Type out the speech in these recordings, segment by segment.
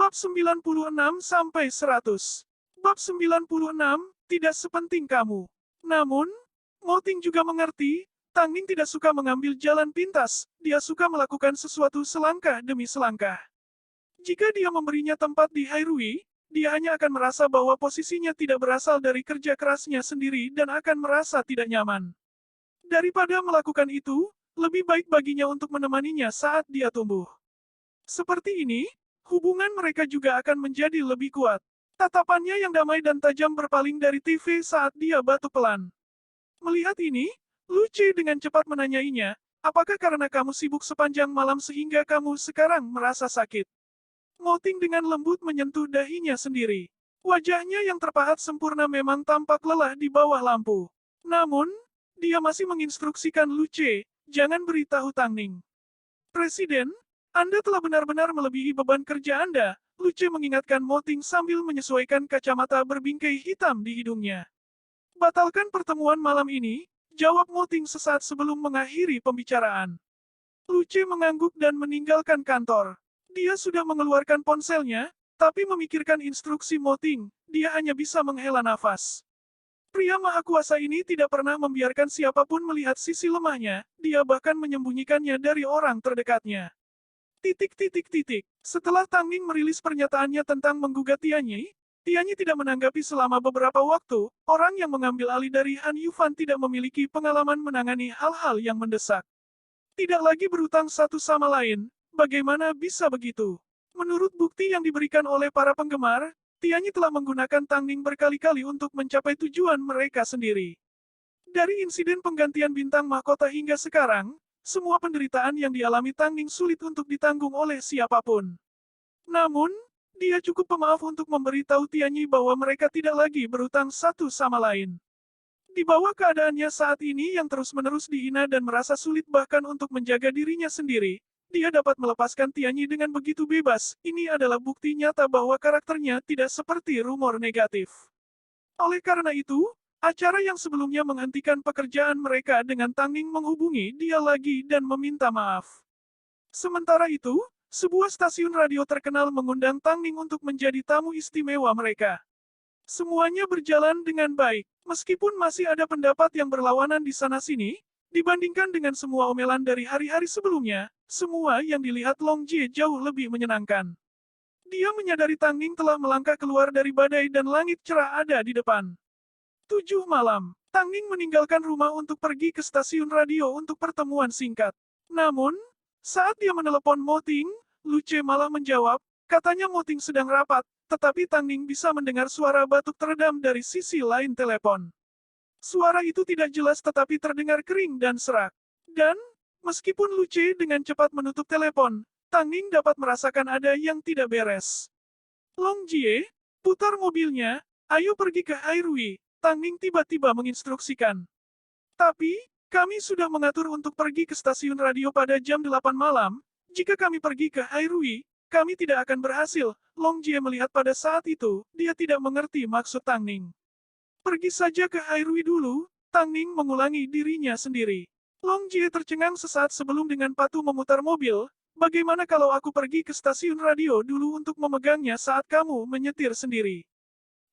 Bab 96-100. Bab 96, tidak sepenting kamu. Namun, Moting juga mengerti, Tang Ning tidak suka mengambil jalan pintas, dia suka melakukan sesuatu selangkah demi selangkah. Jika dia memberinya tempat di Hairui, dia hanya akan merasa bahwa posisinya tidak berasal dari kerja kerasnya sendiri dan akan merasa tidak nyaman. Daripada melakukan itu, lebih baik baginya untuk menemaninya saat dia tumbuh. Seperti ini, hubungan mereka juga akan menjadi lebih kuat. Tatapannya yang damai dan tajam berpaling dari TV saat dia batuk pelan. Melihat ini, Lu Cie dengan cepat menanyainya, apakah karena kamu sibuk sepanjang malam sehingga kamu sekarang merasa sakit? Moting dengan lembut menyentuh dahinya sendiri. Wajahnya yang terpahat sempurna memang tampak lelah di bawah lampu. Namun, dia masih menginstruksikan Lu Cie, jangan beritahu Tang Ning. Presiden, Anda telah benar-benar melebihi beban kerja Anda, Lu Cie mengingatkan Moting sambil menyesuaikan kacamata berbingkai hitam di hidungnya. Batalkan pertemuan malam ini, jawab Moting sesaat sebelum mengakhiri pembicaraan. Lu Cie mengangguk dan meninggalkan kantor. Dia sudah mengeluarkan ponselnya, tapi memikirkan instruksi Moting, dia hanya bisa menghela nafas. Pria maha kuasa ini tidak pernah membiarkan siapapun melihat sisi lemahnya, dia bahkan menyembunyikannya dari orang terdekatnya. Setelah Tang Ning merilis pernyataannya tentang menggugat Tianyi, Tianyi tidak menanggapi selama beberapa waktu, orang yang mengambil alih dari Han Yufan tidak memiliki pengalaman menangani hal-hal yang mendesak. Tidak lagi berutang satu sama lain, bagaimana bisa begitu? Menurut bukti yang diberikan oleh para penggemar, Tianyi telah menggunakan Tang Ning berkali-kali untuk mencapai tujuan mereka sendiri. Dari insiden penggantian bintang mahkota hingga sekarang, semua penderitaan yang dialami Tang Ning sulit untuk ditanggung oleh siapapun. Namun, dia cukup pemaaf untuk memberitahu Tianyi bahwa mereka tidak lagi berutang satu sama lain. Di bawah keadaannya saat ini yang terus-menerus dihina dan merasa sulit bahkan untuk menjaga dirinya sendiri, dia dapat melepaskan Tianyi dengan begitu bebas, ini adalah bukti nyata bahwa karakternya tidak seperti rumor negatif. Oleh karena itu, acara yang sebelumnya menghentikan pekerjaan mereka dengan Tang Ning menghubungi dia lagi dan meminta maaf. Sementara itu, sebuah stasiun radio terkenal mengundang Tang Ning untuk menjadi tamu istimewa mereka. Semuanya berjalan dengan baik, meskipun masih ada pendapat yang berlawanan di sana-sini, dibandingkan dengan semua omelan dari hari-hari sebelumnya, semua yang dilihat Long Jie jauh lebih menyenangkan. Dia menyadari Tang Ning telah melangkah keluar dari badai dan langit cerah ada di depan. 7 malam, Tang Ning meninggalkan rumah untuk pergi ke stasiun radio untuk pertemuan singkat. Namun, saat dia menelepon Moting, Lu Cie malah menjawab, katanya Moting sedang rapat, tetapi Tang Ning bisa mendengar suara batuk teredam dari sisi lain telepon. Suara itu tidak jelas tetapi terdengar kering dan serak. Dan, meskipun Lu Cie dengan cepat menutup telepon, Tang Ning dapat merasakan ada yang tidak beres. Long Jie, putar mobilnya, ayo pergi ke Hairui, Tang Ning tiba-tiba menginstruksikan. Tapi, kami sudah mengatur untuk pergi ke stasiun radio pada jam 8 malam, jika kami pergi ke Hairui, kami tidak akan berhasil, Long Jie melihat pada saat itu, dia tidak mengerti maksud Tang Ning. Pergi saja ke Hairui dulu, Tang Ning mengulangi dirinya sendiri. Long Jie tercengang sesaat sebelum dengan patuh memutar mobil, bagaimana kalau aku pergi ke stasiun radio dulu untuk memegangnya saat kamu menyetir sendiri?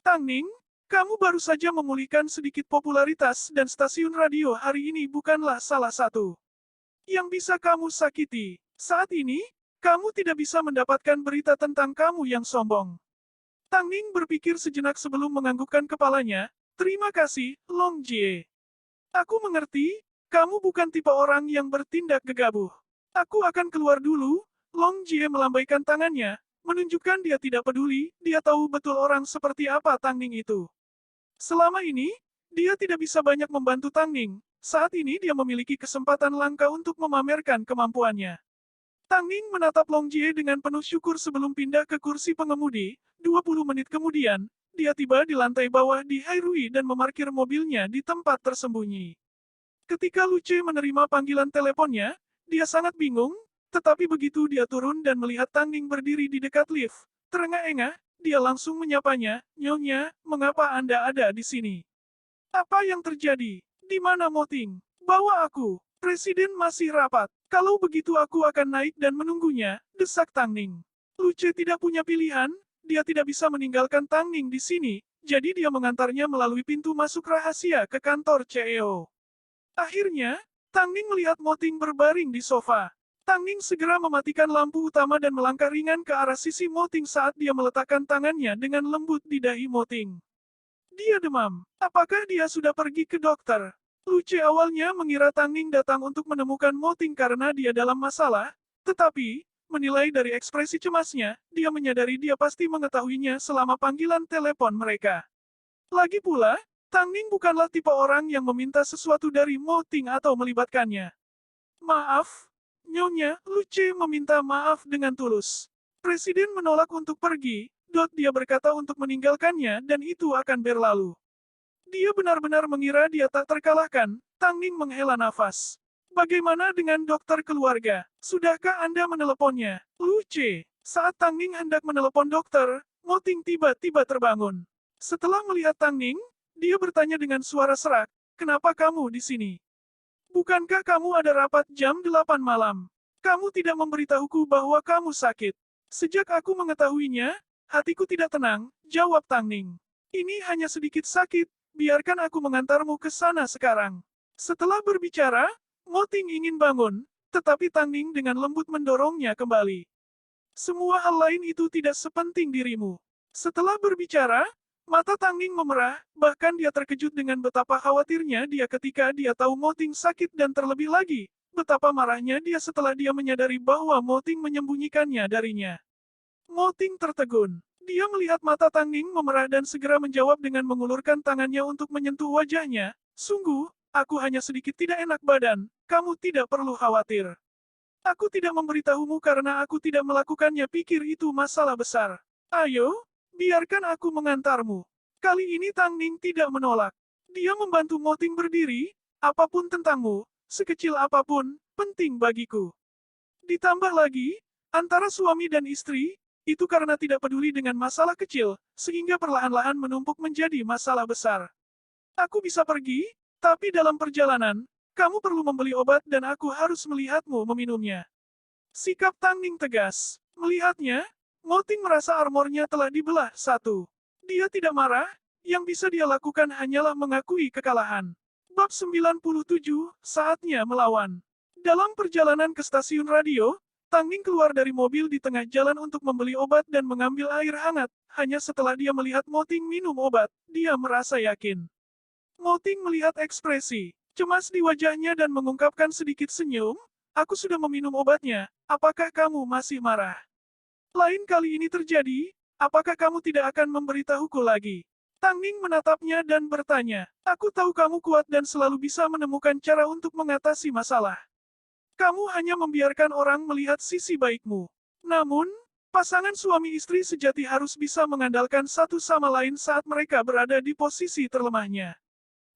Tang Ning, kamu baru saja memulihkan sedikit popularitas dan stasiun radio hari ini bukanlah salah satu yang bisa kamu sakiti. Saat ini, kamu tidak bisa mendapatkan berita tentang kamu yang sombong. Tang Ning berpikir sejenak sebelum menganggukkan kepalanya, terima kasih, Long Jie. Aku mengerti, kamu bukan tipe orang yang bertindak gegabah. Aku akan keluar dulu, Long Jie melambaikan tangannya, menunjukkan dia tidak peduli, dia tahu betul orang seperti apa Tang Ning itu. Selama ini, dia tidak bisa banyak membantu Tang Ning, saat ini dia memiliki kesempatan langka untuk memamerkan kemampuannya. Tang Ning menatap Long Jie dengan penuh syukur sebelum pindah ke kursi pengemudi, 20 menit kemudian, dia tiba di lantai bawah di Hairui dan memarkir mobilnya di tempat tersembunyi. Ketika Lu Cie menerima panggilan teleponnya, dia sangat bingung, tetapi begitu dia turun dan melihat Tang Ning berdiri di dekat lift, terengah-engah, dia langsung menyapanya, Nyonya, mengapa Anda ada di sini? Apa yang terjadi? Di mana Moting? Bawa aku. Presiden masih rapat. Kalau begitu aku akan naik dan menunggunya, desak Tang Ning. Luce tidak punya pilihan, dia tidak bisa meninggalkan Tang Ning di sini, jadi dia mengantarnya melalui pintu masuk rahasia ke kantor CEO. Akhirnya, Tang Ning melihat Mo Ting berbaring di sofa. Tang Ning segera mematikan lampu utama dan melangkah ringan ke arah sisi Mo Ting saat dia meletakkan tangannya dengan lembut di dahi Mo Ting. Dia demam. Apakah dia sudah pergi ke dokter? Luce awalnya mengira Tang Ning datang untuk menemukan Mo Ting karena dia dalam masalah, tetapi, menilai dari ekspresi cemasnya, dia menyadari dia pasti mengetahuinya selama panggilan telepon mereka. Lagi pula, Tang Ning bukanlah tipe orang yang meminta sesuatu dari Mo Ting atau melibatkannya. Maaf, Nyonya, Luce meminta maaf dengan tulus. Presiden menolak untuk pergi, dia berkata untuk meninggalkannya dan itu akan berlalu. Dia benar-benar mengira dia tak terkalahkan, Tang Ning menghela nafas. Bagaimana dengan dokter keluarga? Sudahkah Anda meneleponnya? Luce, saat Tang Ning hendak menelepon dokter, Mo Ting tiba-tiba terbangun. Setelah melihat Tang Ning, dia bertanya dengan suara serak, kenapa kamu di sini? Bukankah kamu ada rapat jam 8 malam? Kamu tidak memberitahuku bahwa kamu sakit. Sejak aku mengetahuinya, hatiku tidak tenang, jawab Tang Ning. Ini hanya sedikit sakit, biarkan aku mengantarmu ke sana sekarang. Setelah berbicara, Mo Ting ingin bangun, tetapi Tang Ning dengan lembut mendorongnya kembali. Semua hal lain itu tidak sepenting dirimu. Setelah berbicara, mata Tang Ning memerah, bahkan dia terkejut dengan betapa khawatirnya dia ketika dia tahu Mo Ting sakit dan terlebih lagi, betapa marahnya dia setelah dia menyadari bahwa Mo Ting menyembunyikannya darinya. Mo Ting tertegun. Dia melihat mata Tang Ning memerah dan segera menjawab dengan mengulurkan tangannya untuk menyentuh wajahnya. Sungguh, aku hanya sedikit tidak enak badan, kamu tidak perlu khawatir. Aku tidak memberitahumu karena aku tidak melakukannya pikir itu masalah besar. Ayo, biarkan aku mengantarmu. Kali ini Tang Ning tidak menolak. Dia membantu Mo Ting berdiri, apapun tentangmu, sekecil apapun, penting bagiku. Ditambah lagi, antara suami dan istri, itu karena tidak peduli dengan masalah kecil, sehingga perlahan-lahan menumpuk menjadi masalah besar. Aku bisa pergi, tapi dalam perjalanan, kamu perlu membeli obat dan aku harus melihatmu meminumnya. Sikap Tang Ning tegas. Melihatnya, Mo Ting merasa armornya telah dibelah satu. Dia tidak marah, yang bisa dia lakukan hanyalah mengakui kekalahan. Bab 97, saatnya melawan. Dalam perjalanan ke stasiun radio, Tang Ning keluar dari mobil di tengah jalan untuk membeli obat dan mengambil air hangat. Hanya setelah dia melihat Mo Ting minum obat, dia merasa yakin. Mo Ting melihat ekspresi cemas di wajahnya dan mengungkapkan sedikit senyum, aku sudah meminum obatnya, apakah kamu masih marah? Lain kali ini terjadi, apakah kamu tidak akan memberitahuku lagi? Tang Ning menatapnya dan bertanya, aku tahu kamu kuat dan selalu bisa menemukan cara untuk mengatasi masalah. Kamu hanya membiarkan orang melihat sisi baikmu. Namun, pasangan suami istri sejati harus bisa mengandalkan satu sama lain saat mereka berada di posisi terlemahnya.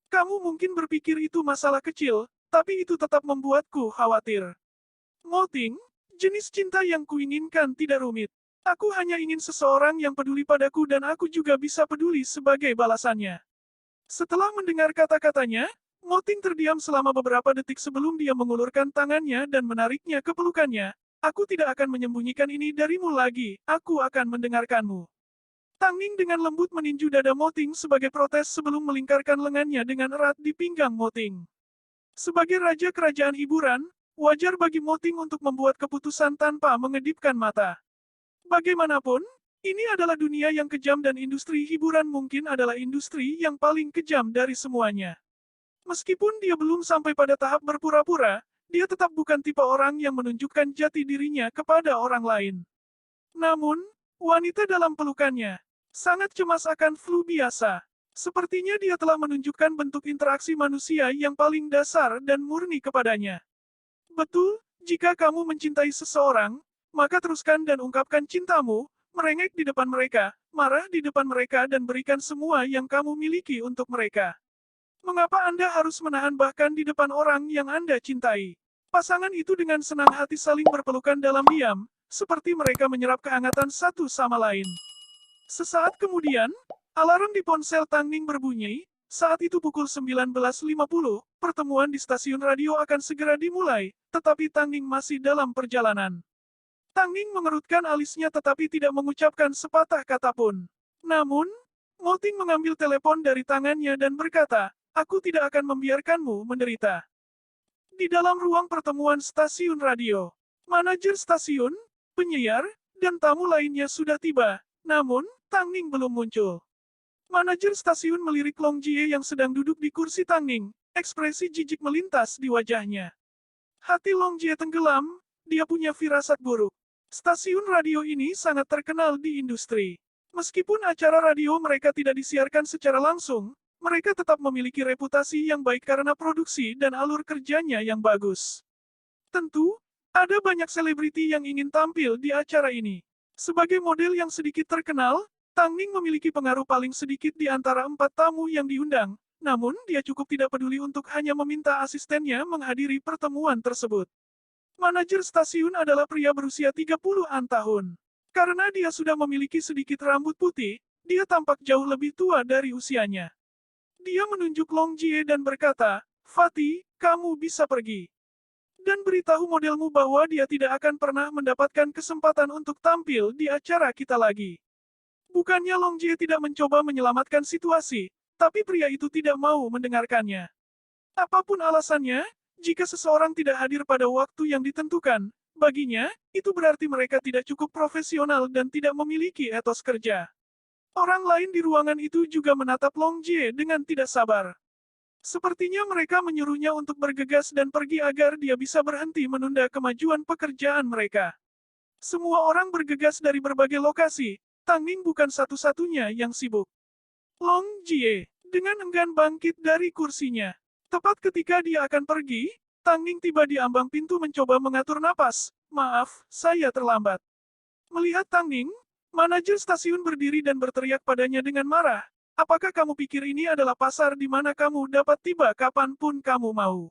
Kamu mungkin berpikir itu masalah kecil, tapi itu tetap membuatku khawatir. Mo Ting, jenis cinta yang kuinginkan tidak rumit. Aku hanya ingin seseorang yang peduli padaku dan aku juga bisa peduli sebagai balasannya. Setelah mendengar kata-katanya, Mo Ting terdiam selama beberapa detik sebelum dia mengulurkan tangannya dan menariknya ke pelukannya. Aku tidak akan menyembunyikan ini darimu lagi, aku akan mendengarkanmu. Tang Ning dengan lembut meninju dada Mo Ting sebagai protes sebelum melingkarkan lengannya dengan erat di pinggang Mo Ting. Sebagai raja kerajaan hiburan, wajar bagi Mo Ting untuk membuat keputusan tanpa mengedipkan mata. Bagaimanapun, ini adalah dunia yang kejam dan industri hiburan mungkin adalah industri yang paling kejam dari semuanya. Meskipun dia belum sampai pada tahap berpura-pura, dia tetap bukan tipe orang yang menunjukkan jati dirinya kepada orang lain. Namun, wanita dalam pelukannya sangat cemas akan flu biasa. Sepertinya dia telah menunjukkan bentuk interaksi manusia yang paling dasar dan murni kepadanya. Betul, jika kamu mencintai seseorang, maka teruskan dan ungkapkan cintamu, merengek di depan mereka, marah di depan mereka dan berikan semua yang kamu miliki untuk mereka. Mengapa Anda harus menahan bahkan di depan orang yang Anda cintai? Pasangan itu dengan senang hati saling berpelukan dalam diam, seperti mereka menyerap kehangatan satu sama lain. Sesaat kemudian, alarm di ponsel Tang Ning berbunyi, saat itu pukul 19.50, pertemuan di stasiun radio akan segera dimulai, tetapi Tang Ning masih dalam perjalanan. Tang Ning mengerutkan alisnya tetapi tidak mengucapkan sepatah kata pun. Namun, Mo Ting mengambil telepon dari tangannya dan berkata, aku tidak akan membiarkanmu menderita. Di dalam ruang pertemuan stasiun radio, manajer stasiun, penyiar, dan tamu lainnya sudah tiba, namun, Tang Ning belum muncul. Manajer stasiun melirik Long Jie yang sedang duduk di kursi Tang Ning, ekspresi jijik melintas di wajahnya. Hati Long Jie tenggelam, dia punya firasat buruk. Stasiun radio ini sangat terkenal di industri. Meskipun acara radio mereka tidak disiarkan secara langsung, mereka tetap memiliki reputasi yang baik karena produksi dan alur kerjanya yang bagus. Tentu, ada banyak selebriti yang ingin tampil di acara ini. Sebagai model yang sedikit terkenal, Tang Ning memiliki pengaruh paling sedikit di antara 4 tamu yang diundang, namun dia cukup tidak peduli untuk hanya meminta asistennya menghadiri pertemuan tersebut. Manajer stasiun adalah pria berusia 30-an tahun. Karena dia sudah memiliki sedikit rambut putih, dia tampak jauh lebih tua dari usianya. Dia menunjuk Long Jie dan berkata, Fatih, kamu bisa pergi. Dan beritahu modelmu bahwa dia tidak akan pernah mendapatkan kesempatan untuk tampil di acara kita lagi. Bukannya Long Jie tidak mencoba menyelamatkan situasi, tapi pria itu tidak mau mendengarkannya. Apapun alasannya, jika seseorang tidak hadir pada waktu yang ditentukan, baginya, itu berarti mereka tidak cukup profesional dan tidak memiliki etos kerja. Orang lain di ruangan itu juga menatap Long Jie dengan tidak sabar. Sepertinya mereka menyuruhnya untuk bergegas dan pergi agar dia bisa berhenti menunda kemajuan pekerjaan mereka. Semua orang bergegas dari berbagai lokasi, Tang Ning bukan satu-satunya yang sibuk. Long Jie, dengan enggan bangkit dari kursinya. Tepat ketika dia akan pergi, Tang Ning tiba di ambang pintu mencoba mengatur napas. Maaf, saya terlambat. Melihat Tang Ning, manajer stasiun berdiri dan berteriak padanya dengan marah. Apakah kamu pikir ini adalah pasar di mana kamu dapat tiba kapanpun kamu mau?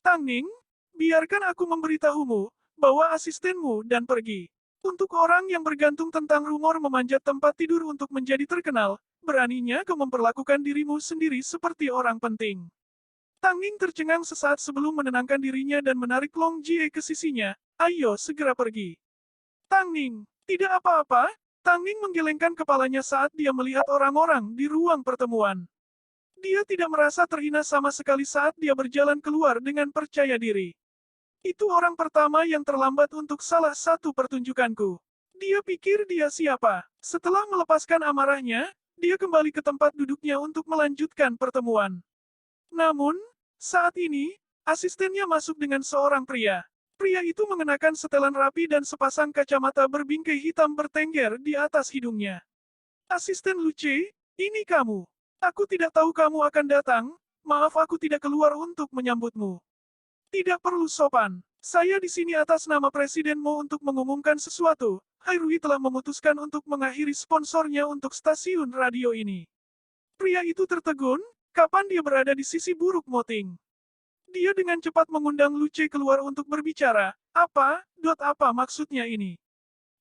Tang Ning, biarkan aku memberitahumu, bahwa asistenmu dan pergi. Untuk orang yang bergantung tentang rumor memanjat tempat tidur untuk menjadi terkenal, beraninya kau memperlakukan dirimu sendiri seperti orang penting. Tang Ning tercengang sesaat sebelum menenangkan dirinya dan menarik Long Jie ke sisinya. Ayo segera pergi. Tang Ning, tidak apa-apa. Tang Ning menggelengkan kepalanya saat dia melihat orang-orang di ruang pertemuan. Dia tidak merasa terhina sama sekali saat dia berjalan keluar dengan percaya diri. Itu orang pertama yang terlambat untuk salah satu pertunjukanku. Dia pikir dia siapa. Setelah melepaskan amarahnya, dia kembali ke tempat duduknya untuk melanjutkan pertemuan. Namun, saat ini, asistennya masuk dengan seorang pria. Pria itu mengenakan setelan rapi dan sepasang kacamata berbingkai hitam bertengger di atas hidungnya. Asisten Luce, ini kamu. Aku tidak tahu kamu akan datang, maaf aku tidak keluar untuk menyambutmu. Tidak perlu sopan. Saya di sini atas nama Presidenmu untuk mengumumkan sesuatu. Hairui telah memutuskan untuk mengakhiri sponsornya untuk stasiun radio ini. Pria itu tertegun, kapan dia berada di sisi buruk Mo Ting. Dia dengan cepat mengundang Luce keluar untuk berbicara. Apa maksudnya ini?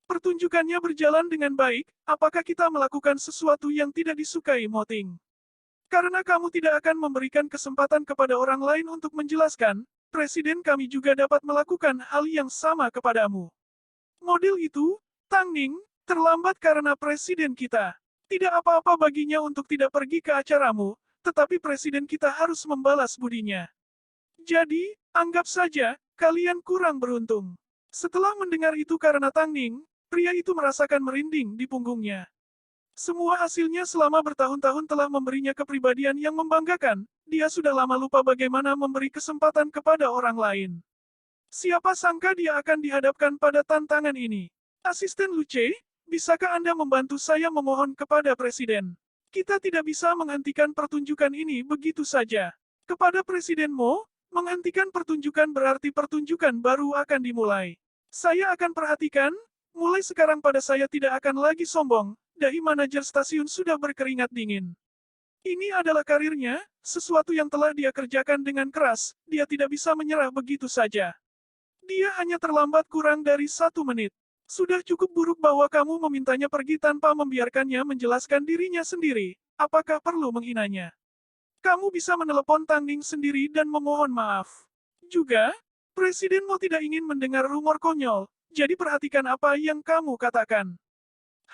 Pertunjukannya berjalan dengan baik, apakah kita melakukan sesuatu yang tidak disukai Mo Ting? Karena kamu tidak akan memberikan kesempatan kepada orang lain untuk menjelaskan, Presiden kami juga dapat melakukan hal yang sama kepadamu. Model itu, Tang Ning, terlambat karena Presiden kita. Tidak apa-apa baginya untuk tidak pergi ke acaramu, tetapi Presiden kita harus membalas budinya. Jadi, anggap saja, kalian kurang beruntung. Setelah mendengar itu karena Tang Ning, pria itu merasakan merinding di punggungnya. Semua hasilnya selama bertahun-tahun telah memberinya kepribadian yang membanggakan, dia sudah lama lupa bagaimana memberi kesempatan kepada orang lain. Siapa sangka dia akan dihadapkan pada tantangan ini. Asisten Luce, bisakah Anda membantu saya memohon kepada Presiden? Kita tidak bisa menghentikan pertunjukan ini begitu saja. Kepada Presiden Mo, menghentikan pertunjukan berarti pertunjukan baru akan dimulai. Saya akan perhatikan, mulai sekarang pada saya tidak akan lagi sombong, dahi manajer stasiun sudah berkeringat dingin. Ini adalah karirnya, sesuatu yang telah dia kerjakan dengan keras, dia tidak bisa menyerah begitu saja. Dia hanya terlambat kurang dari 1 menit. Sudah cukup buruk bahwa kamu memintanya pergi tanpa membiarkannya menjelaskan dirinya sendiri, apakah perlu menghinanya? Kamu bisa menelepon Tang Ning sendiri dan memohon maaf. Juga, Presiden Mo tidak ingin mendengar rumor konyol, jadi perhatikan apa yang kamu katakan.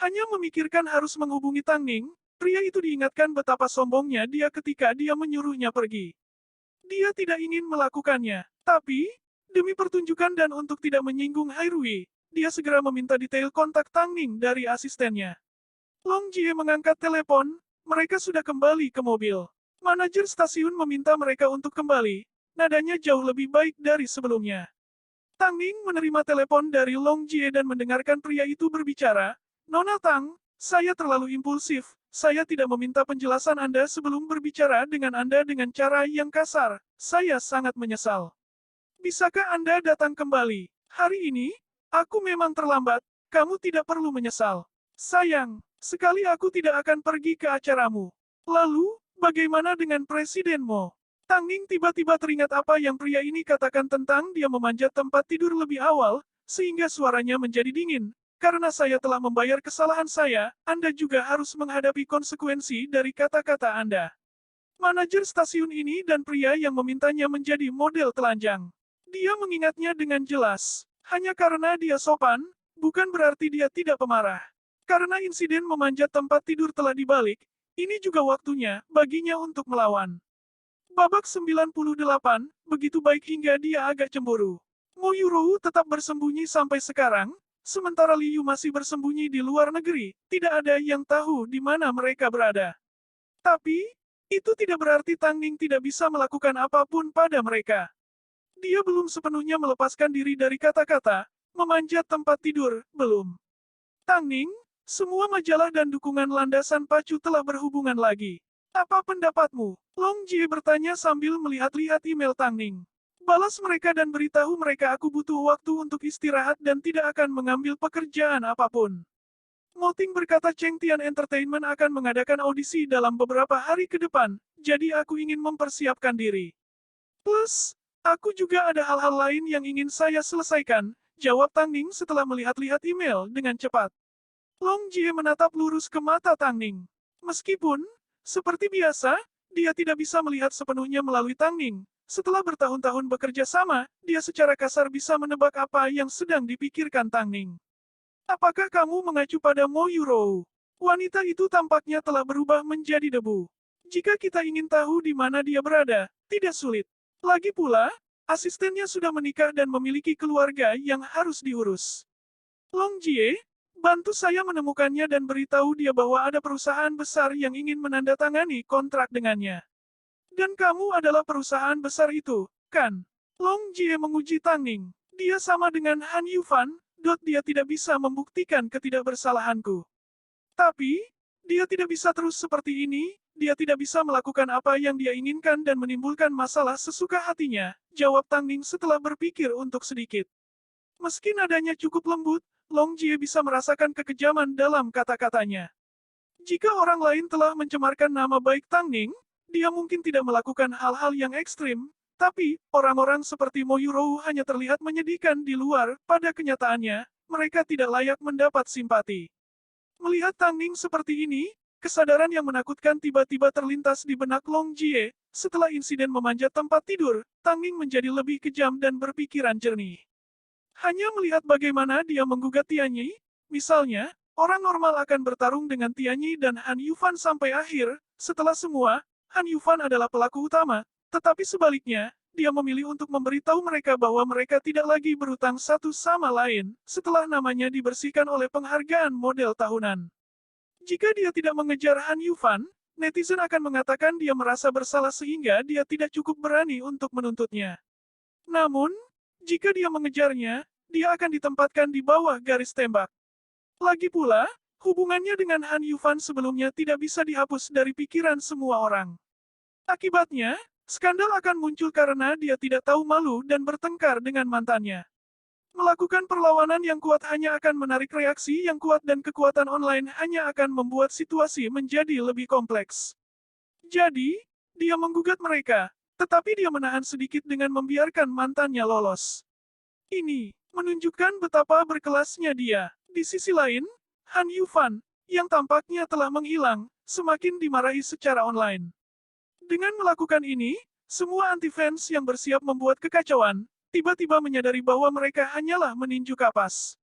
Hanya memikirkan harus menghubungi Tang Ning, pria itu diingatkan betapa sombongnya dia ketika dia menyuruhnya pergi. Dia tidak ingin melakukannya, tapi, demi pertunjukan dan untuk tidak menyinggung Hairui, dia segera meminta detail kontak Tang Ning dari asistennya. Long Jie mengangkat telepon, mereka sudah kembali ke mobil. Manajer stasiun meminta mereka untuk kembali, nadanya jauh lebih baik dari sebelumnya. Tang Ning menerima telepon dari Long Jie dan mendengarkan pria itu berbicara, "Nona Tang, saya terlalu impulsif, saya tidak meminta penjelasan Anda sebelum berbicara dengan Anda dengan cara yang kasar, saya sangat menyesal. Bisakah Anda datang kembali? Hari ini, aku memang terlambat, kamu tidak perlu menyesal. Sayang, sekali aku tidak akan pergi ke acaramu. Lalu, bagaimana dengan Presiden Mo?" Tang Ning tiba-tiba teringat apa yang pria ini katakan tentang dia memanjat tempat tidur lebih awal, sehingga suaranya menjadi dingin. "Karena saya telah membayar kesalahan saya, Anda juga harus menghadapi konsekuensi dari kata-kata Anda." Manajer stasiun ini dan pria yang memintanya menjadi model telanjang. Dia mengingatnya dengan jelas. Hanya karena dia sopan, bukan berarti dia tidak pemarah. Karena insiden memanjat tempat tidur telah dibalik, ini juga waktunya baginya untuk melawan. Babak 98, begitu baik hingga dia agak cemburu. Mo Yurou tetap bersembunyi sampai sekarang, sementara Liu masih bersembunyi di luar negeri, tidak ada yang tahu di mana mereka berada. Tapi, itu tidak berarti Tang Ning tidak bisa melakukan apapun pada mereka. Dia belum sepenuhnya melepaskan diri dari kata-kata, memanjat tempat tidur, belum. Tang Ning, semua majalah dan dukungan landasan pacu telah berhubungan lagi. Apa pendapatmu? Long Jie bertanya sambil melihat-lihat email Tang Ning. Balas mereka dan beritahu mereka aku butuh waktu untuk istirahat dan tidak akan mengambil pekerjaan apapun. Moting berkata Cheng Tian Entertainment akan mengadakan audisi dalam beberapa hari ke depan, jadi aku ingin mempersiapkan diri. Plus, aku juga ada hal-hal lain yang ingin saya selesaikan, jawab Tang Ning setelah melihat-lihat email dengan cepat. Long Jie menatap lurus ke mata Tang Ning. Meskipun, seperti biasa, dia tidak bisa melihat sepenuhnya melalui Tang Ning. Setelah bertahun-tahun bekerja sama, dia secara kasar bisa menebak apa yang sedang dipikirkan Tang Ning. Apakah kamu mengacu pada Mo Yurou? Wanita itu tampaknya telah berubah menjadi debu. Jika kita ingin tahu di mana dia berada, tidak sulit. Lagi pula, asistennya sudah menikah dan memiliki keluarga yang harus diurus. Long Jie, bantu saya menemukannya dan beritahu dia bahwa ada perusahaan besar yang ingin menandatangani kontrak dengannya. Dan kamu adalah perusahaan besar itu, kan? Long Jie menguji Tang Ning. Dia sama dengan Han Yufan, dia tidak bisa membuktikan ketidakbersalahanku. Tapi, dia tidak bisa terus seperti ini, dia tidak bisa melakukan apa yang dia inginkan dan menimbulkan masalah sesuka hatinya, jawab Tang Ning setelah berpikir untuk sedikit. Meski nadanya cukup lembut, Long Jie bisa merasakan kekejaman dalam kata-katanya. Jika orang lain telah mencemarkan nama baik Tang Ning, dia mungkin tidak melakukan hal-hal yang ekstrim, tapi, orang-orang seperti Mo Yurou hanya terlihat menyedihkan di luar, pada kenyataannya, mereka tidak layak mendapat simpati. Melihat Tang Ning seperti ini, kesadaran yang menakutkan tiba-tiba terlintas di benak Long Jie. Setelah insiden memanjat tempat tidur, Tang Ning menjadi lebih kejam dan berpikiran jernih. Hanya melihat bagaimana dia menggugat Tianyi, misalnya, orang normal akan bertarung dengan Tianyi dan Han Yufan sampai akhir. Setelah semua, Han Yufan adalah pelaku utama, tetapi sebaliknya, dia memilih untuk memberitahu mereka bahwa mereka tidak lagi berutang satu sama lain, setelah namanya dibersihkan oleh penghargaan model tahunan. Jika dia tidak mengejar Han Yufan, netizen akan mengatakan dia merasa bersalah sehingga dia tidak cukup berani untuk menuntutnya. Namun, jika dia mengejarnya, dia akan ditempatkan di bawah garis tembak. Lagi pula, hubungannya dengan Han Yufan sebelumnya tidak bisa dihapus dari pikiran semua orang. Akibatnya, skandal akan muncul karena dia tidak tahu malu dan bertengkar dengan mantannya. Melakukan perlawanan yang kuat hanya akan menarik reaksi yang kuat dan kekuatan online hanya akan membuat situasi menjadi lebih kompleks. Jadi, dia menggugat mereka, tetapi dia menahan sedikit dengan membiarkan mantannya lolos. Ini menunjukkan betapa berkelasnya dia. Di sisi lain, Han Yufan, yang tampaknya telah menghilang, semakin dimarahi secara online. Dengan melakukan ini, semua anti-fans yang bersiap membuat kekacauan, tiba-tiba menyadari bahwa mereka hanyalah meninju kapas.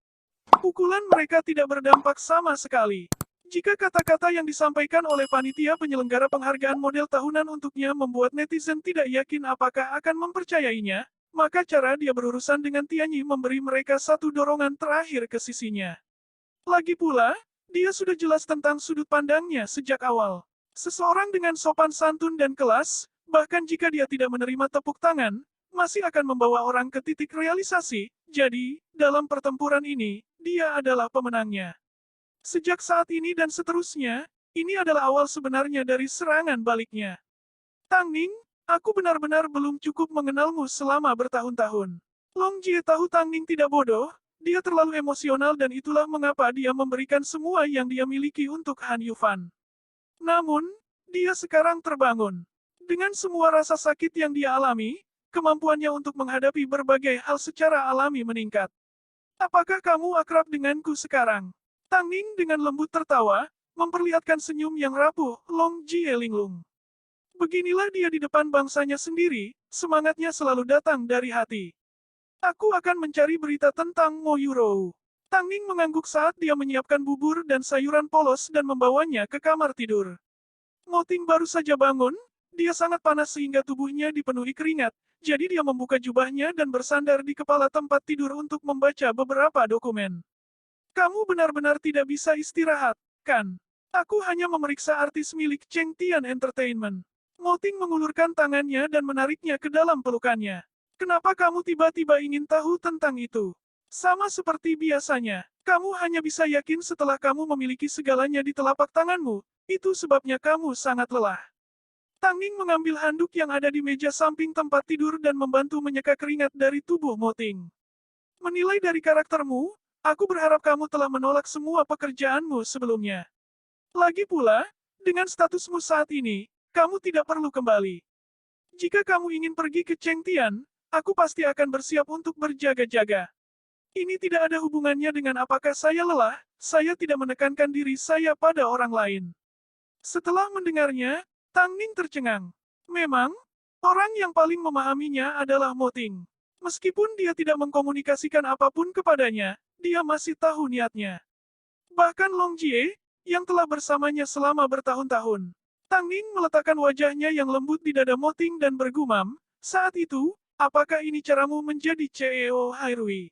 Pukulan mereka tidak berdampak sama sekali. Jika kata-kata yang disampaikan oleh panitia penyelenggara penghargaan model tahunan untuknya membuat netizen tidak yakin apakah akan mempercayainya, maka cara dia berurusan dengan Tianyi memberi mereka satu dorongan terakhir ke sisinya. Lagi pula, dia sudah jelas tentang sudut pandangnya sejak awal. Seseorang dengan sopan santun dan kelas, bahkan jika dia tidak menerima tepuk tangan, masih akan membawa orang ke titik realisasi. Jadi, dalam pertempuran ini, dia adalah pemenangnya. Sejak saat ini dan seterusnya, ini adalah awal sebenarnya dari serangan baliknya. Tang Ning, aku benar-benar belum cukup mengenalmu selama bertahun-tahun. Long Jie tahu Tang Ning tidak bodoh, dia terlalu emosional dan itulah mengapa dia memberikan semua yang dia miliki untuk Han Yufan. Namun, dia sekarang terbangun. Dengan semua rasa sakit yang dia alami, kemampuannya untuk menghadapi berbagai hal secara alami meningkat. Apakah kamu akrab denganku sekarang? Tang Ning dengan lembut tertawa, memperlihatkan senyum yang rapuh, Long Jie linglung. Beginilah dia di depan bangsanya sendiri, semangatnya selalu datang dari hati. Aku akan mencari berita tentang Mo Yurou. Tang Ning mengangguk saat dia menyiapkan bubur dan sayuran polos dan membawanya ke kamar tidur. Mo Ting baru saja bangun, dia sangat panas sehingga tubuhnya dipenuhi keringat, jadi dia membuka jubahnya dan bersandar di kepala tempat tidur untuk membaca beberapa dokumen. Kamu benar-benar tidak bisa istirahat, kan? Aku hanya memeriksa artis milik Cheng Tian Entertainment. Mo Ting mengulurkan tangannya dan menariknya ke dalam pelukannya. Kenapa kamu tiba-tiba ingin tahu tentang itu? Sama seperti biasanya, kamu hanya bisa yakin setelah kamu memiliki segalanya di telapak tanganmu. Itu sebabnya kamu sangat lelah. Tang Ning mengambil handuk yang ada di meja samping tempat tidur dan membantu menyeka keringat dari tubuh Mo Ting. Menilai dari karaktermu, aku berharap kamu telah menolak semua pekerjaanmu sebelumnya. Lagi pula, dengan statusmu saat ini, kamu tidak perlu kembali. Jika kamu ingin pergi ke Cheng Tian, aku pasti akan bersiap untuk berjaga-jaga. Ini tidak ada hubungannya dengan apakah saya lelah, saya tidak menekankan diri saya pada orang lain. Setelah mendengarnya, Tang Ning tercengang. Memang, orang yang paling memahaminya adalah Mo Ting. Meskipun dia tidak mengkomunikasikan apapun kepadanya, dia masih tahu niatnya. Bahkan Long Jie, yang telah bersamanya selama bertahun-tahun. Tang Ning meletakkan wajahnya yang lembut di dada Mo Ting dan bergumam, saat itu, apakah ini caramu menjadi CEO Hairui?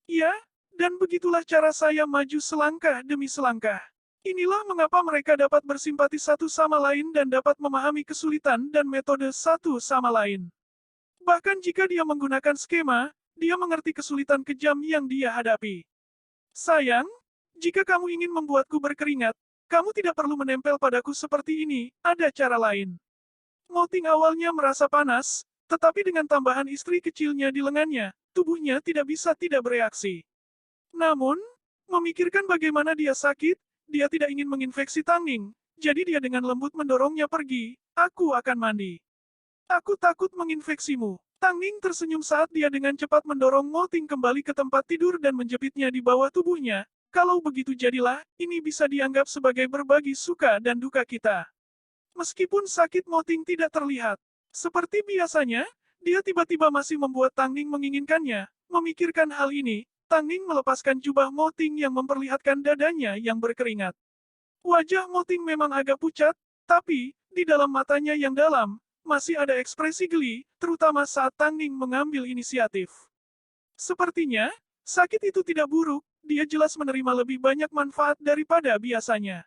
Ya, dan begitulah cara saya maju selangkah demi selangkah. Inilah mengapa mereka dapat bersimpati satu sama lain dan dapat memahami kesulitan dan metode satu sama lain. Bahkan jika dia menggunakan skema, dia mengerti kesulitan kejam yang dia hadapi. Sayang, jika kamu ingin membuatku berkeringat, kamu tidak perlu menempel padaku seperti ini, ada cara lain. Mo Ting awalnya merasa panas, tetapi dengan tambahan istri kecilnya di lengannya, tubuhnya tidak bisa tidak bereaksi. Namun, memikirkan bagaimana dia sakit, dia tidak ingin menginfeksi Tang Ning, jadi dia dengan lembut mendorongnya pergi, aku akan mandi. Aku takut menginfeksimu. Tang Ning tersenyum saat dia dengan cepat mendorong Mo Ting kembali ke tempat tidur dan menjepitnya di bawah tubuhnya. Kalau begitu jadilah, ini bisa dianggap sebagai berbagi suka dan duka kita. Meskipun sakit Mo Ting tidak terlihat. Seperti biasanya, dia tiba-tiba masih membuat Tang Ning menginginkannya. Memikirkan hal ini, Tang Ning melepaskan jubah Mo Ting yang memperlihatkan dadanya yang berkeringat. Wajah Mo Ting memang agak pucat, tapi, di dalam matanya yang dalam, masih ada ekspresi geli, terutama saat Tang Ning mengambil inisiatif. Sepertinya, sakit itu tidak buruk, dia jelas menerima lebih banyak manfaat daripada biasanya.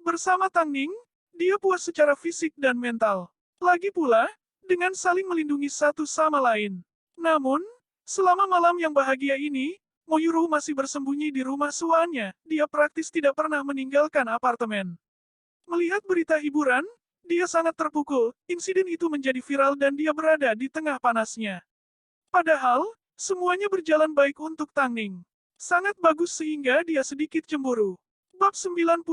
Bersama Tang Ning, dia puas secara fisik dan mental. Lagi pula, dengan saling melindungi satu sama lain. Namun, selama malam yang bahagia ini, Mo Yurou masih bersembunyi di rumah suaminya, dia praktis tidak pernah meninggalkan apartemen. Melihat berita hiburan, dia sangat terpukul, insiden itu menjadi viral dan dia berada di tengah panasnya. Padahal, semuanya berjalan baik untuk Tang Ning. Sangat bagus sehingga dia sedikit cemburu. Bab 99,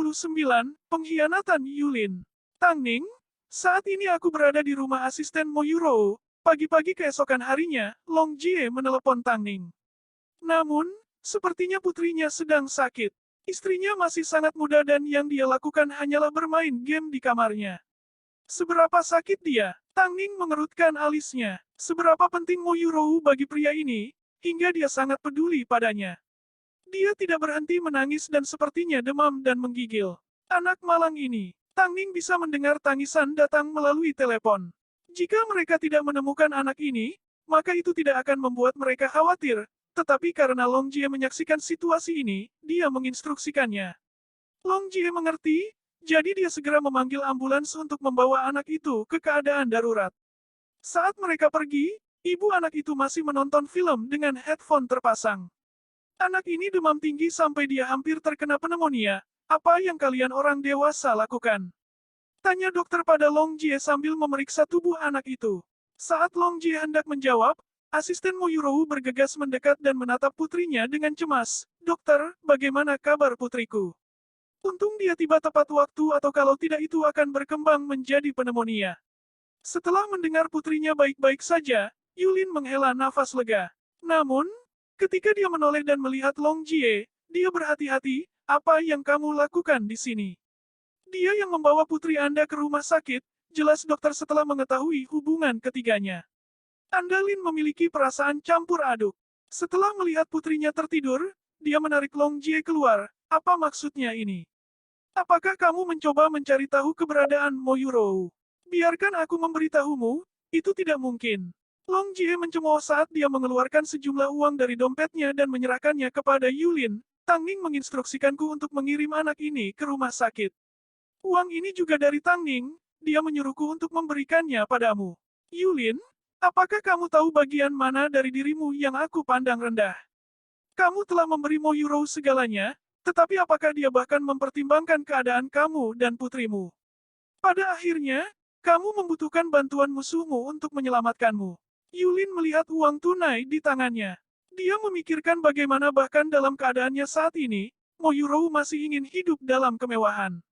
Pengkhianatan Yulin. Tang Ning, saat ini aku berada di rumah asisten Mo Yurou. Pagi-pagi keesokan harinya, Long Jie menelepon Tang Ning. Namun, sepertinya putrinya sedang sakit. Istrinya masih sangat muda dan yang dia lakukan hanyalah bermain game di kamarnya. Seberapa sakit dia? Tang Ning mengerutkan alisnya. Seberapa penting Mo Yurou bagi pria ini, hingga dia sangat peduli padanya. Dia tidak berhenti menangis dan sepertinya demam dan menggigil. Anak malang ini, Tang Ning bisa mendengar tangisan datang melalui telepon. Jika mereka tidak menemukan anak ini, maka itu tidak akan membuat mereka khawatir, tetapi karena Long Jie menyaksikan situasi ini, dia menginstruksikannya. Long Jie mengerti, jadi dia segera memanggil ambulans untuk membawa anak itu ke keadaan darurat. Saat mereka pergi, ibu anak itu masih menonton film dengan headphone terpasang. Anak ini demam tinggi sampai dia hampir terkena pneumonia. Apa yang kalian orang dewasa lakukan? Tanya dokter pada Long Jie sambil memeriksa tubuh anak itu. Saat Long Jie hendak menjawab, asisten Mo Yurou bergegas mendekat dan menatap putrinya dengan cemas. Dokter, bagaimana kabar putriku? Untung dia tiba tepat waktu atau kalau tidak itu akan berkembang menjadi pneumonia. Setelah mendengar putrinya baik-baik saja, Yulin menghela nafas lega. Namun, ketika dia menoleh dan melihat Long Jie, dia berhati-hati, apa yang kamu lakukan di sini? Dia yang membawa putri Anda ke rumah sakit, jelas dokter setelah mengetahui hubungan ketiganya. Andalin memiliki perasaan campur aduk. Setelah melihat putrinya tertidur, dia menarik Long Jie keluar. Apa maksudnya ini? Apakah kamu mencoba mencari tahu keberadaan Mo Yurou? Biarkan aku memberitahumu, itu tidak mungkin. Long Jie mencemooh saat dia mengeluarkan sejumlah uang dari dompetnya dan menyerahkannya kepada Yulin. Tang Ning menginstruksikanku untuk mengirim anak ini ke rumah sakit. Uang ini juga dari Tang Ning, dia menyuruhku untuk memberikannya padamu. Yulin, apakah kamu tahu bagian mana dari dirimu yang aku pandang rendah? Kamu telah memberi Mo Yurou segalanya, tetapi apakah dia bahkan mempertimbangkan keadaan kamu dan putrimu? Pada akhirnya, kamu membutuhkan bantuan musuhmu untuk menyelamatkanmu. Yulin melihat uang tunai di tangannya. Dia memikirkan bagaimana bahkan dalam keadaannya saat ini, Mo Yurou masih ingin hidup dalam kemewahan.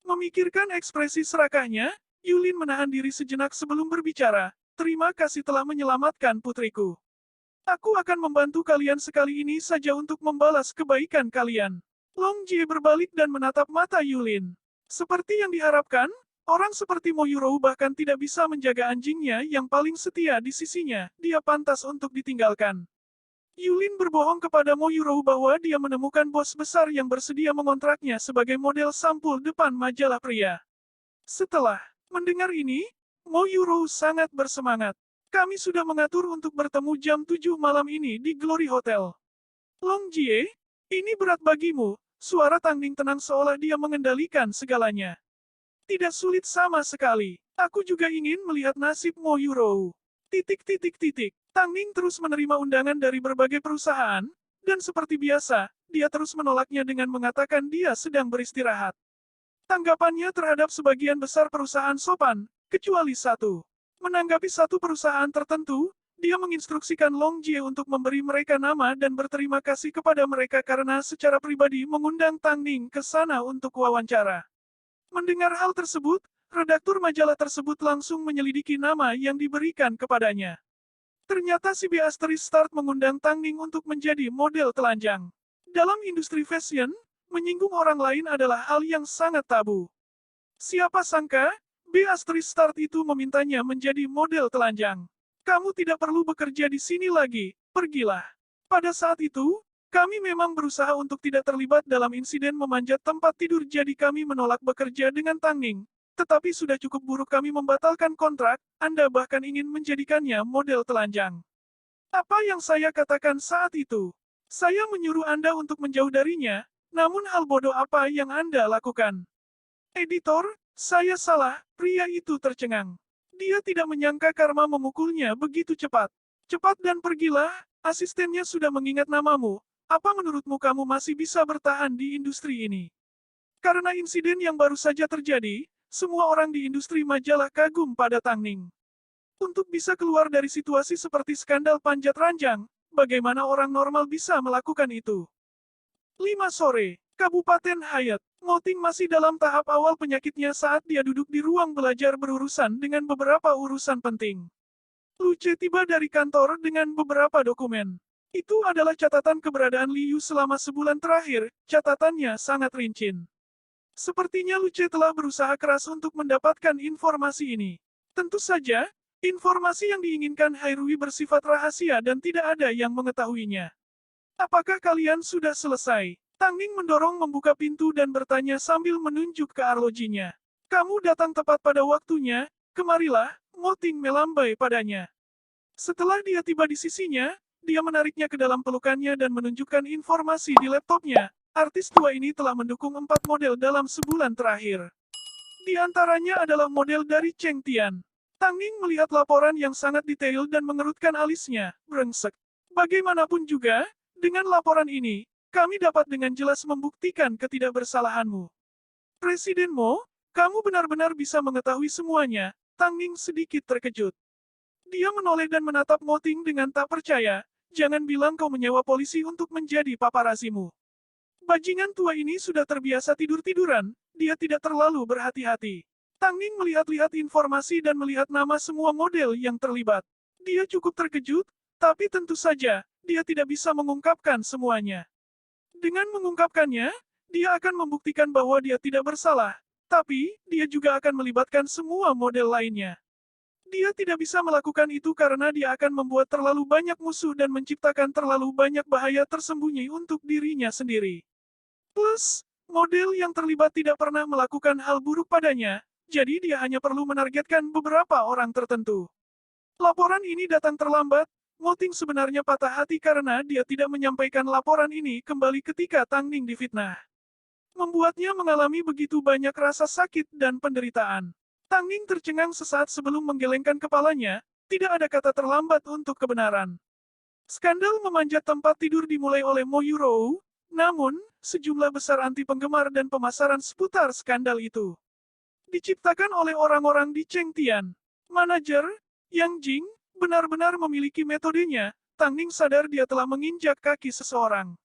Memikirkan ekspresi serakahnya, Yulin menahan diri sejenak sebelum berbicara. Terima kasih telah menyelamatkan putriku. Aku akan membantu kalian sekali ini saja untuk membalas kebaikan kalian. Long Jie berbalik dan menatap mata Yulin. Seperti yang diharapkan, orang seperti Mo Yurou bahkan tidak bisa menjaga anjingnya yang paling setia di sisinya, dia pantas untuk ditinggalkan. Yulin berbohong kepada Mo Yurou bahwa dia menemukan bos besar yang bersedia mengontraknya sebagai model sampul depan majalah pria. Setelah mendengar ini, Mo Yurou sangat bersemangat. Kami sudah mengatur untuk bertemu jam 7 malam ini di Glory Hotel. Long Jie, ini berat bagimu, suara Tang Ning tenang seolah dia mengendalikan segalanya. Tidak sulit sama sekali. Aku juga ingin melihat nasib Mo Yurou. Tang Ning terus menerima undangan dari berbagai perusahaan, dan seperti biasa, dia terus menolaknya dengan mengatakan dia sedang beristirahat. Tanggapannya terhadap sebagian besar perusahaan sopan, kecuali satu. Menanggapi satu perusahaan tertentu, dia menginstruksikan Long Jie untuk memberi mereka nama dan berterima kasih kepada mereka karena secara pribadi mengundang Tang Ning ke sana untuk wawancara. Mendengar hal tersebut, redaktur majalah tersebut langsung menyelidiki nama yang diberikan kepadanya. Ternyata si Beatrice Start mengundang Tang Ning untuk menjadi model telanjang. Dalam industri fashion, menyinggung orang lain adalah hal yang sangat tabu. Siapa sangka, Beatrice Start itu memintanya menjadi model telanjang. Kamu tidak perlu bekerja di sini lagi, pergilah. Pada saat itu, kami memang berusaha untuk tidak terlibat dalam insiden memanjat tempat tidur jadi kami menolak bekerja dengan Tang Ning. Tetapi sudah cukup buruk kami membatalkan kontrak, Anda bahkan ingin menjadikannya model telanjang. Apa yang saya katakan saat itu? Saya menyuruh Anda untuk menjauh darinya, namun hal bodoh apa yang Anda lakukan? Editor, saya salah, pria itu tercengang. Dia tidak menyangka karma memukulnya begitu cepat. Cepat dan pergilah, asistennya sudah mengingat namamu. Apa menurutmu kamu masih bisa bertahan di industri ini? Karena insiden yang baru saja terjadi, semua orang di industri majalah kagum pada Tang Ning. Untuk bisa keluar dari situasi seperti skandal panjat ranjang, bagaimana orang normal bisa melakukan itu? 5 sore, Kabupaten Hayat. Ngoting masih dalam tahap awal penyakitnya saat dia duduk di ruang belajar berurusan dengan beberapa urusan penting. Luce tiba dari kantor dengan beberapa dokumen. Itu adalah catatan keberadaan Liu selama sebulan terakhir, catatannya sangat rinci. Sepertinya Luce telah berusaha keras untuk mendapatkan informasi ini. Tentu saja, informasi yang diinginkan Hairui bersifat rahasia dan tidak ada yang mengetahuinya. Apakah kalian sudah selesai? Tang Ning mendorong membuka pintu dan bertanya sambil menunjuk ke arlojinya. Kamu datang tepat pada waktunya, kemarilah, Mo Ting melambai padanya. Setelah dia tiba di sisinya, dia menariknya ke dalam pelukannya dan menunjukkan informasi di laptopnya. Artis tua ini telah mendukung 4 model dalam sebulan terakhir. Di antaranya adalah model dari Cheng Tian. Tang Ning melihat laporan yang sangat detail dan mengerutkan alisnya, brengsek. Bagaimanapun juga, dengan laporan ini, kami dapat dengan jelas membuktikan ketidakbersalahanmu. Presiden Mo, kamu benar-benar bisa mengetahui semuanya. Tang Ning sedikit terkejut. Dia menoleh dan menatap Mo Ting dengan tak percaya. Jangan bilang kau menyewa polisi untuk menjadi paparazimu. Bajingan tua ini sudah terbiasa tidur-tiduran, dia tidak terlalu berhati-hati. Tang Ning melihat-lihat informasi dan melihat nama semua model yang terlibat. Dia cukup terkejut, tapi tentu saja, dia tidak bisa mengungkapkan semuanya. Dengan mengungkapkannya, dia akan membuktikan bahwa dia tidak bersalah, tapi dia juga akan melibatkan semua model lainnya. Dia tidak bisa melakukan itu karena dia akan membuat terlalu banyak musuh dan menciptakan terlalu banyak bahaya tersembunyi untuk dirinya sendiri. Plus, model yang terlibat tidak pernah melakukan hal buruk padanya, jadi dia hanya perlu menargetkan beberapa orang tertentu. Laporan ini datang terlambat, Mo Ting sebenarnya patah hati karena dia tidak menyampaikan laporan ini kembali ketika Tang Ning difitnah. Membuatnya mengalami begitu banyak rasa sakit dan penderitaan. Tang Ning tercengang sesaat sebelum menggelengkan kepalanya, tidak ada kata terlambat untuk kebenaran. Skandal memanjat tempat tidur dimulai oleh Mo Yurou, namun, sejumlah besar anti penggemar dan pemasaran seputar skandal itu diciptakan oleh orang-orang di Cheng Tian. Manajer, Yang Jing, benar-benar memiliki metodenya. Tang Ning sadar dia telah menginjak kaki seseorang.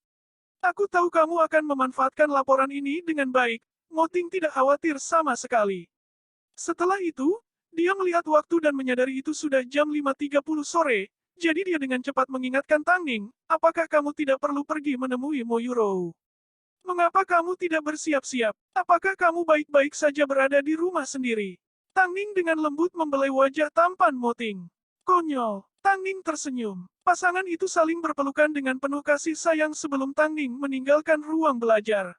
Aku tahu kamu akan memanfaatkan laporan ini dengan baik. Mo Ting tidak khawatir sama sekali. Setelah itu, dia melihat waktu dan menyadari itu sudah jam 5.30 sore, jadi dia dengan cepat mengingatkan Tang Ning, apakah kamu tidak perlu pergi menemui Mo Yurou? Mengapa kamu tidak bersiap-siap? Apakah kamu baik-baik saja berada di rumah sendiri? Tang Ning dengan lembut membelai wajah tampan Mo Ting. Konyol. Tang Ning tersenyum. Pasangan itu saling berpelukan dengan penuh kasih sayang sebelum Tang Ning meninggalkan ruang belajar.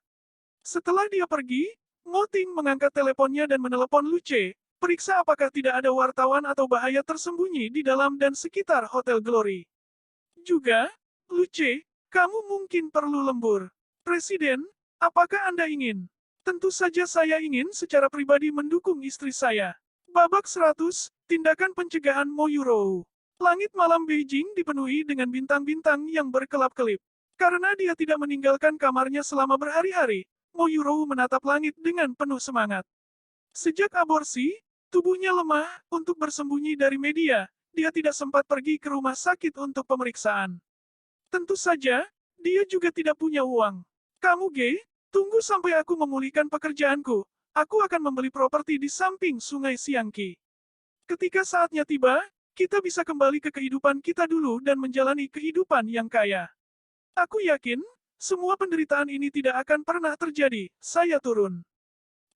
Setelah dia pergi, Mo Ting mengangkat teleponnya dan menelepon Luce, periksa apakah tidak ada wartawan atau bahaya tersembunyi di dalam dan sekitar Hotel Glory. Juga, Luce, kamu mungkin perlu lembur. Presiden, apakah Anda ingin? Tentu saja saya ingin secara pribadi mendukung istri saya. Babak 100, tindakan pencegahan Mo Yurou. Langit malam Beijing dipenuhi dengan bintang-bintang yang berkelap-kelip. Karena dia tidak meninggalkan kamarnya selama berhari-hari, Mo Yurou menatap langit dengan penuh semangat. Sejak aborsi, tubuhnya lemah, untuk bersembunyi dari media, dia tidak sempat pergi ke rumah sakit untuk pemeriksaan. Tentu saja, dia juga tidak punya uang. Kamu gay? Tunggu sampai aku memulihkan pekerjaanku. Aku akan membeli properti di samping Sungai Siangki. Ketika saatnya tiba, kita bisa kembali ke kehidupan kita dulu dan menjalani kehidupan yang kaya. Aku yakin, semua penderitaan ini tidak akan pernah terjadi, saya turun.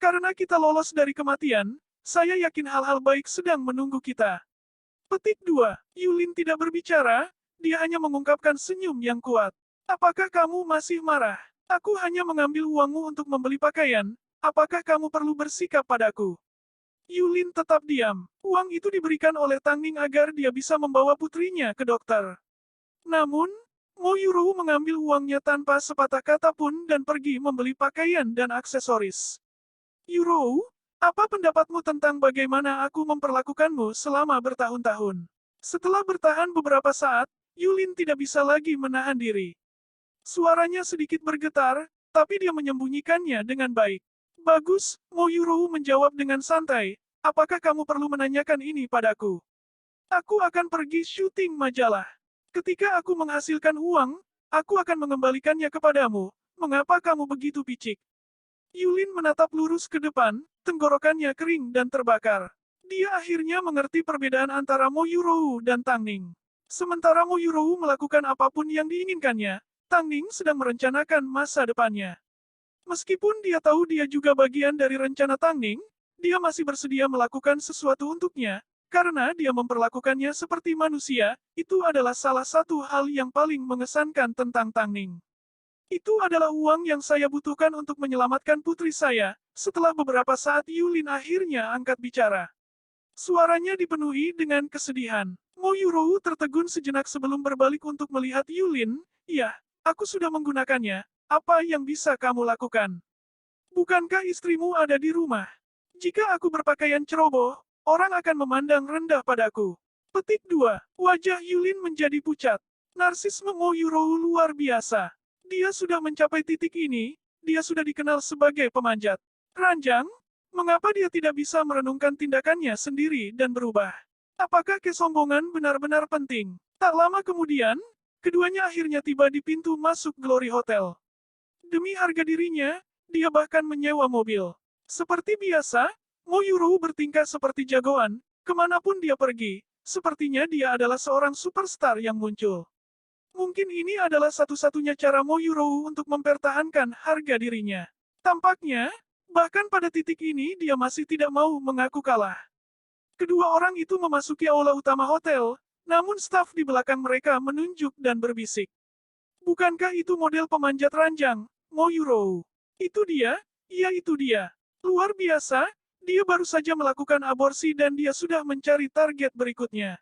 Karena kita lolos dari kematian, saya yakin hal-hal baik sedang menunggu kita. Petik 2. Yulin tidak berbicara, dia hanya mengungkapkan senyum yang kuat. Apakah kamu masih marah? Aku hanya mengambil uangmu untuk membeli pakaian, apakah kamu perlu bersikap padaku? Yulin tetap diam. Uang itu diberikan oleh Tang Ning agar dia bisa membawa putrinya ke dokter. Namun, Mo Yurou mengambil uangnya tanpa sepatah kata pun dan pergi membeli pakaian dan aksesoris. Yurou, apa pendapatmu tentang bagaimana aku memperlakukanmu selama bertahun-tahun? Setelah bertahan beberapa saat, Yulin tidak bisa lagi menahan diri. Suaranya sedikit bergetar, tapi dia menyembunyikannya dengan baik. Bagus, Mo Yurou menjawab dengan santai, apakah kamu perlu menanyakan ini padaku? Aku akan pergi syuting majalah. Ketika aku menghasilkan uang, aku akan mengembalikannya kepadamu. Mengapa kamu begitu picik? Yulin menatap lurus ke depan, tenggorokannya kering dan terbakar. Dia akhirnya mengerti perbedaan antara Mo Yurou dan Tang Ning. Sementara Mo Yurou melakukan apapun yang diinginkannya, Tang Ning sedang merencanakan masa depannya. Meskipun dia tahu dia juga bagian dari rencana Tang Ning, dia masih bersedia melakukan sesuatu untuknya, Karena dia memperlakukannya seperti manusia, itu adalah salah satu hal yang paling mengesankan tentang Tang Ning. Itu adalah uang yang saya butuhkan untuk menyelamatkan putri saya. Setelah beberapa saat Yulin akhirnya angkat bicara. Suaranya dipenuhi dengan kesedihan. Mo Yurou tertegun sejenak sebelum berbalik untuk melihat Yulin. Iya, aku sudah menggunakannya. Apa yang bisa kamu lakukan? Bukankah istrimu ada di rumah? Jika aku berpakaian ceroboh, orang akan memandang rendah padaku. Petik 2. Wajah Yulin menjadi pucat. Narsisme Mo Yurou luar biasa. Dia sudah mencapai titik ini, dia sudah dikenal sebagai pemanjat. Ranjang, mengapa dia tidak bisa merenungkan tindakannya sendiri dan berubah? Apakah kesombongan benar-benar penting? Tak lama kemudian, keduanya akhirnya tiba di pintu masuk Glory Hotel. Demi harga dirinya, dia bahkan menyewa mobil. Seperti biasa, Mo Yurou bertingkah seperti jagoan, kemanapun dia pergi, sepertinya dia adalah seorang superstar yang muncul. Mungkin ini adalah satu-satunya cara Mo Yurou untuk mempertahankan harga dirinya. Tampaknya, bahkan pada titik ini dia masih tidak mau mengaku kalah. Kedua orang itu memasuki aula utama hotel, namun staf di belakang mereka menunjuk dan berbisik. Bukankah itu model pemanjat ranjang, Mo Yurou? Itu dia, iya itu dia. Luar biasa, dia baru saja melakukan aborsi dan dia sudah mencari target berikutnya.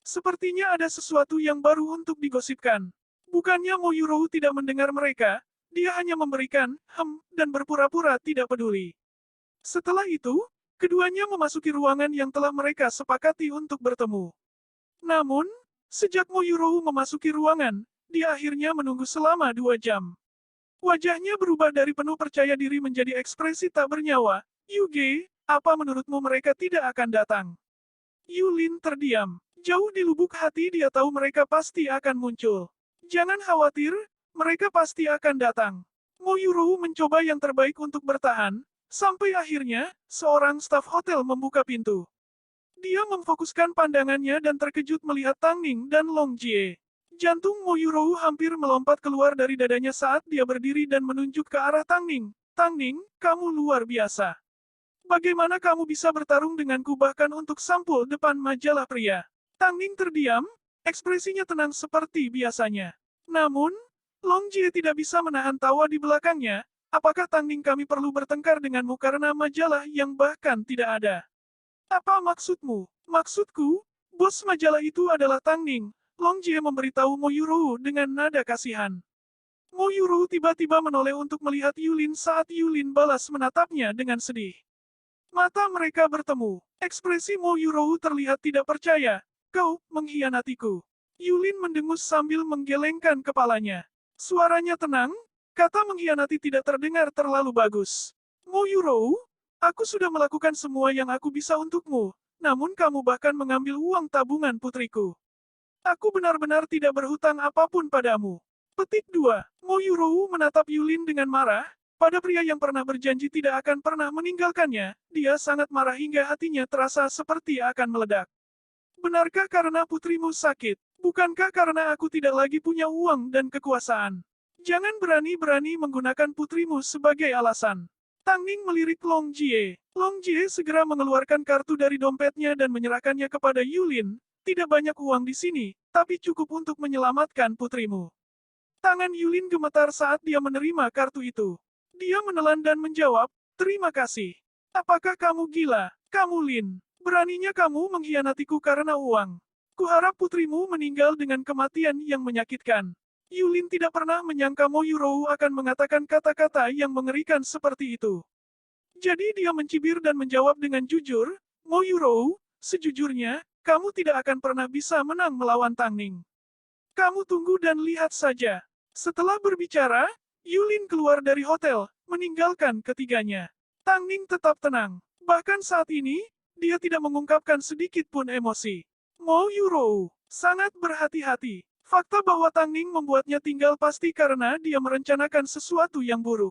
Sepertinya ada sesuatu yang baru untuk digosipkan. Bukannya Mo Yurou tidak mendengar mereka, dia hanya memberikan, dan berpura-pura tidak peduli. Setelah itu, keduanya memasuki ruangan yang telah mereka sepakati untuk bertemu. Namun, sejak Mo Yurou memasuki ruangan, dia akhirnya menunggu selama 2 jam. Wajahnya berubah dari penuh percaya diri menjadi ekspresi tak bernyawa. Yuge, apa menurutmu mereka tidak akan datang? Yulin terdiam. Jauh di lubuk hati dia tahu mereka pasti akan muncul. Jangan khawatir, mereka pasti akan datang. Mo Yurou mencoba yang terbaik untuk bertahan, sampai akhirnya, seorang staf hotel membuka pintu. Dia memfokuskan pandangannya dan terkejut melihat Tang Ning dan Long Jie. Jantung Mo Yurou hampir melompat keluar dari dadanya saat dia berdiri dan menunjuk ke arah Tang Ning. Tang Ning, kamu luar biasa. Bagaimana kamu bisa bertarung denganku bahkan untuk sampul depan majalah pria? Tang Ning terdiam, ekspresinya tenang seperti biasanya. Namun, Long Jie tidak bisa menahan tawa di belakangnya. Apakah Tang Ning kami perlu bertengkar denganmu karena majalah yang bahkan tidak ada? Apa maksudmu? Maksudku, bos majalah itu adalah Tang Ning. Long Jie memberitahu Mo Yurou dengan nada kasihan. Mo Yurou tiba-tiba menoleh untuk melihat Yulin saat Yulin balas menatapnya dengan sedih. Mata mereka bertemu. Ekspresi Mo Yurou terlihat tidak percaya. Kau mengkhianatiku. Yulin mendengus sambil menggelengkan kepalanya. Suaranya tenang, kata mengkhianati tidak terdengar terlalu bagus. Mo Yurou, aku sudah melakukan semua yang aku bisa untukmu, namun kamu bahkan mengambil uang tabungan putriku. Aku benar-benar tidak berhutang apapun padamu. Petik 2. Mo Yurou menatap Yulin dengan marah. Pada pria yang pernah berjanji tidak akan pernah meninggalkannya, dia sangat marah hingga hatinya terasa seperti akan meledak. Benarkah karena putrimu sakit? Bukankah karena aku tidak lagi punya uang dan kekuasaan? Jangan berani-berani menggunakan putrimu sebagai alasan. Tang Ning melirik Long Jie. Long Jie segera mengeluarkan kartu dari dompetnya dan menyerahkannya kepada Yulin. Tidak banyak uang di sini, tapi cukup untuk menyelamatkan putrimu. Tangan Yulin gemetar saat dia menerima kartu itu. Dia menelan dan menjawab, terima kasih. Apakah kamu gila? Kamu Lin. Beraninya kamu mengkhianatiku karena uang. Kuharap putrimu meninggal dengan kematian yang menyakitkan. Yulin tidak pernah menyangka Mo Yurou akan mengatakan kata-kata yang mengerikan seperti itu. Jadi dia mencibir dan menjawab dengan jujur, Mo Yurou, sejujurnya, kamu tidak akan pernah bisa menang melawan Tang Ning. Kamu tunggu dan lihat saja. Setelah berbicara, Yulin keluar dari hotel, meninggalkan ketiganya. Tang Ning tetap tenang. Bahkan saat ini, dia tidak mengungkapkan sedikit pun emosi. Mo Yurou sangat berhati-hati. Fakta bahwa Tang Ning membuatnya tinggal pasti karena dia merencanakan sesuatu yang buruk.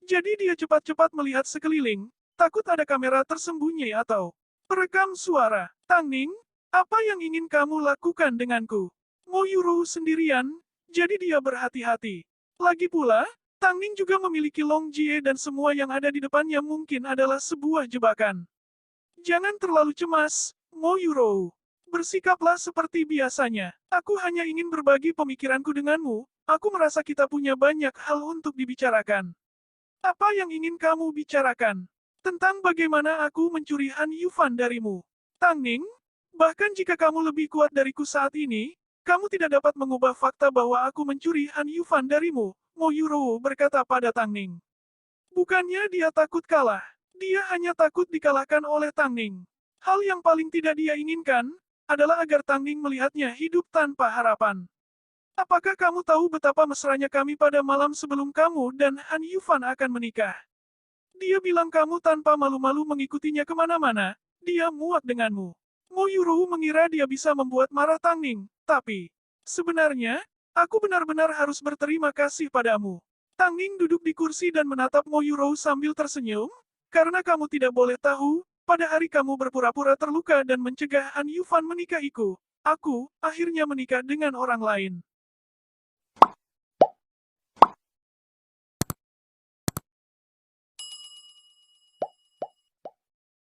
Jadi dia cepat-cepat melihat sekeliling, takut ada kamera tersembunyi atau perekam suara. Tang Ning, apa yang ingin kamu lakukan denganku? Mo Yurou sendirian, jadi dia berhati-hati. Lagi pula, Tang Ning juga memiliki Long Jie dan semua yang ada di depannya mungkin adalah sebuah jebakan. Jangan terlalu cemas, Mo Yuro, bersikaplah seperti biasanya. Aku hanya ingin berbagi pemikiranku denganmu. Aku merasa kita punya banyak hal untuk dibicarakan. Apa yang ingin kamu bicarakan? Tentang bagaimana aku mencuri Han Yufan darimu. Tang Ning, bahkan jika kamu lebih kuat dariku saat ini, kamu tidak dapat mengubah fakta bahwa aku mencuri Han Yufan darimu, Mo Yuro berkata pada Tang Ning. Bukannya dia takut kalah, dia hanya takut dikalahkan oleh Tang Ning. Hal yang paling tidak dia inginkan, adalah agar Tang Ning melihatnya hidup tanpa harapan. Apakah kamu tahu betapa mesranya kami pada malam sebelum kamu dan Han Yufan akan menikah? Dia bilang kamu tanpa malu-malu mengikutinya kemana-mana, dia muak denganmu. Mo Yuru mengira dia bisa membuat marah Tang Ning, tapi sebenarnya, aku benar-benar harus berterima kasih padamu. Tang Ning duduk di kursi dan menatap Mo Yuru sambil tersenyum, karena kamu tidak boleh tahu, pada hari kamu berpura-pura terluka dan mencegah Han Yufan menikahiku, aku akhirnya menikah dengan orang lain.